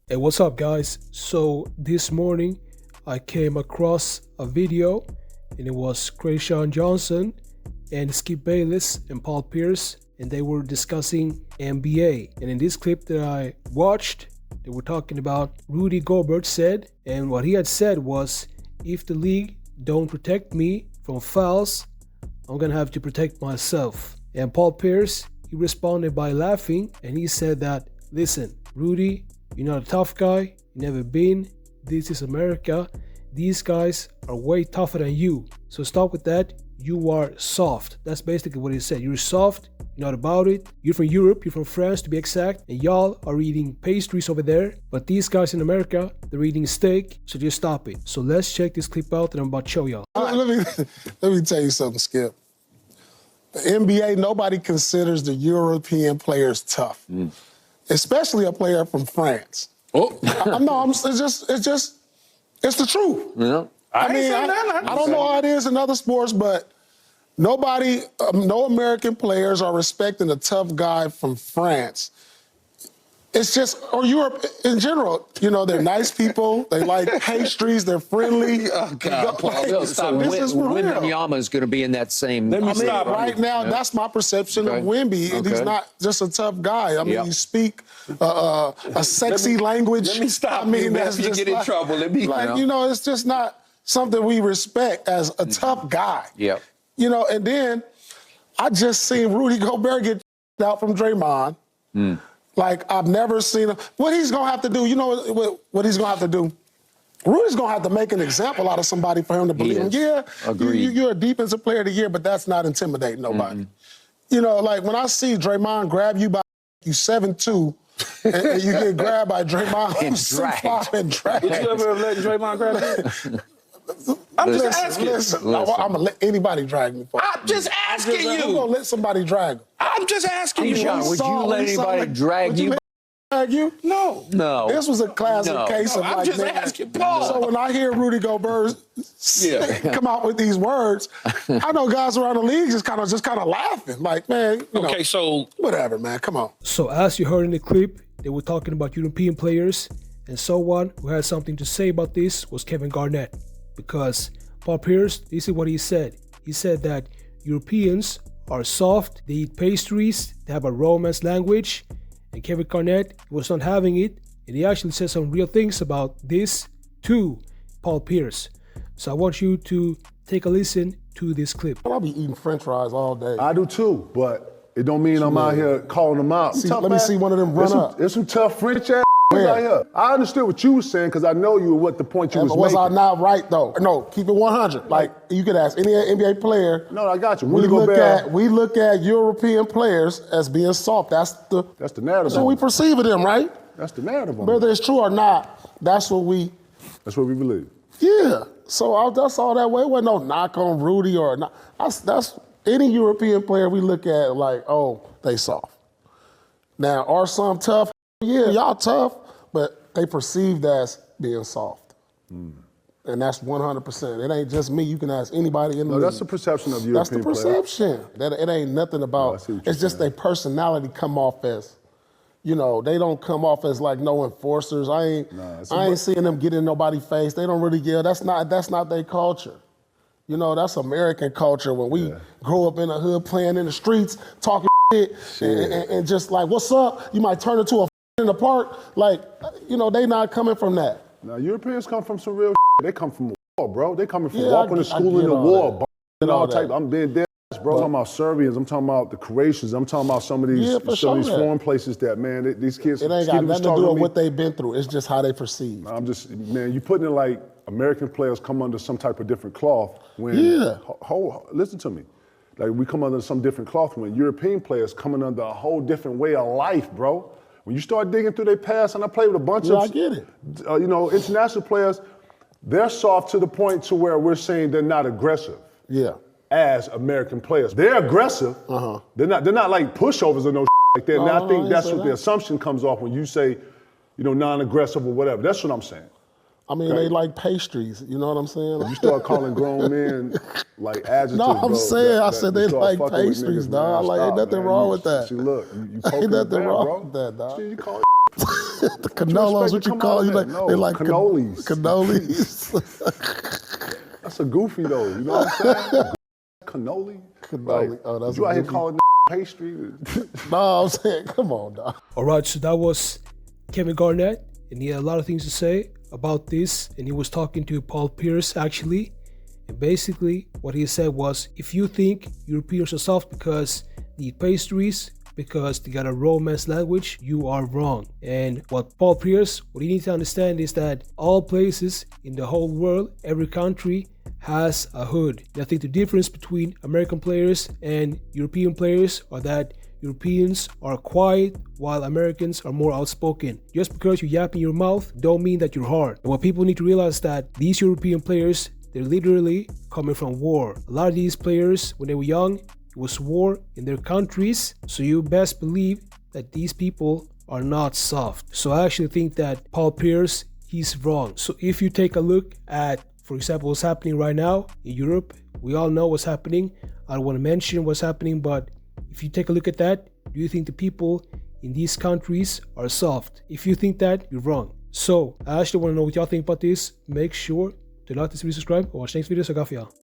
Hey, what's up, guys? So this morning I came across a video and it was Krayshawn Johnson and Skip Bayless and Paul Pierce, and they were discussing NBA. And in this clip that I watched, they were talking about Rudy Gobert said, and what he had said was, if the league don't protect me from fouls, I'm gonna have to protect myself. And Paul Pierce, he responded by laughing, and he said that, listen, Rudy, you're not a tough guy, you never been, this is America, these guys are way tougher than you, so stop with that, you are soft. That's basically what he said. You're soft, you're not about it, you're from Europe, you're from France to be exact, and y'all are eating pastries over there, but these guys in America, they're eating steak, so just stop it. So let's check this clip out that I'm about to show y'all. Let me tell you something, Skip. The NBA, nobody considers the European players tough, especially a player from France. Oh, it's the truth. yeah. I don't know how it is in other sports, but nobody, no American players are respecting a tough guy from France. It's just, or Europe in general, you know, they're nice people, they like pastries, they're friendly. Oh, God, Paul, Like, stop. this is for real. Wembanyama is going to be in that same. Right now, that's my perception of Wemby. And he's not just a tough guy. I mean, you speak a sexy language. Let me stop. That's you just get in like, trouble. you know, it's just not something we respect as a tough guy. Yeah. You know, and then I just seen Rudy Gobert get out from Draymond. Like, I've never seen him. What he's going to have to do, you know what he's going to have to do? Rudy's going to have to make an example out of somebody for him to believe him. Yeah, you're a defensive player of the year, but that's not intimidating nobody. You know, like when I see Draymond grab you by you 7'2", and you get grabbed by Draymond who's 6'5" and dragged. Would you ever have let Draymond grab you? I'm just asking. Listen. I'm going to let anybody drag me. I'm just asking you. I'm going to let somebody drag him. I'm just asking you. Would you let anybody drag you? Drag you? No. No. This was a classic case of I'm like, just man, asking Paul. So when I hear Rudy Gobert come out with these words, I know guys around the league just kind of laughing. Like, man, you know, so whatever, man. Come on. So as you heard in the clip, they were talking about European players, and someone who had something to say about this was Kevin Garnett. Because Paul Pierce, this is what he said. He said that Europeans are soft, they eat pastries, they have a romance language, and Kevin Garnett was not having it, and he actually said some real things about this to Paul Pierce. So I want you to take a listen to this clip. I'll be eating French fries all day. I do too, but it don't mean I'm out here calling them out. Let me see one of them run up. There's some tough French ass out here. I understood what you were saying because I know you what the point you was was making. I not right though? No, keep it 100. Like you could ask any NBA player. No, I got you. We look at European players as being soft. That's the narrative. That's what we perceive of them, right? That's the narrative. Whether it's true or not, that's what we believe. Yeah. So that's all that way. It wasn't no knock on Rudy or not. That's any European player we look at like, oh, they soft. Now, are some tough? Yeah, y'all tough, but they perceived as being soft. And that's 100%. It ain't just me. You can ask anybody in the league. That's the perception of European players. That's the perception. That it ain't nothing about. It's just their personality come off as, you know, they don't come off as like no enforcers. I ain't seeing them get in nobody's face. They don't really yell. That's not their culture. You know, that's American culture when we grow up in the hood playing in the streets, talking shit. And just like, what's up? You might turn into a in the park. Like, you know, they not coming from that. Now, Europeans come from some real They come from war, bro. They coming from walking to school in the war, and all type. I'm being dead, bro. I'm talking about Serbians. I'm talking about the Croatians. I'm talking about some of these foreign places that, man, these kids. It ain't got nothing to do with what they've been through. It's just how they perceive. I'm just, man, you putting it like American players come under some type of different cloth when. Listen to me. Like we come under some different cloth when European players coming under a whole different way of life, bro. When you start digging through their past, and I play with a bunch of, I get it. You know, international players, they're soft to the point to where we're saying they're not aggressive. Yeah. As American players, they're aggressive. They're not like pushovers or no like that. And I think that's what the assumption comes off when you say, you know, non-aggressive or whatever. That's what I'm saying. I mean, they like pastries. You know what I'm saying? You start calling grown men like adjectives. No, I'm saying, I said they like pastries, niggas, dog. Like, ain't nothing wrong with that. See, look, you ain't nothing wrong with that, dog. See, you call The canolos, what you call it? No, they like cannolis. Cannolis. That's a goofy though. You know what I'm saying? Cannoli. Cannoli. Like, Oh, that's you a out here goofy. calling pastry? No, I'm saying, come on, dog. All right, so that was Kevin Garnett, and he had a lot of things to say about this, and he was talking to Paul Pierce actually, and basically what he said was, if you think Europeans are soft because they eat pastries, because they got a romance language, you are wrong. And what Paul Pierce, what you need to understand is that all places in the whole world, every country has a hood. And I think the difference between American players and European players are that Europeans are quiet while Americans are more outspoken. Just because you yap in your mouth don't mean that you're hard. And what people need to realize that these European players, they're literally coming from war. A lot of these players, when they were young, it was war in their countries, so you best believe that these people are not soft. So I actually think that Paul Pierce, he's wrong. So if you take a look at, for example, what's happening right now in Europe, we all know what's happening. I don't want to mention what's happening, but if you take a look at that, do you think the people in these countries are soft? If you think that, you're wrong. So I actually want to know what y'all think about this. Make sure to like this video, subscribe, and watch next video. So,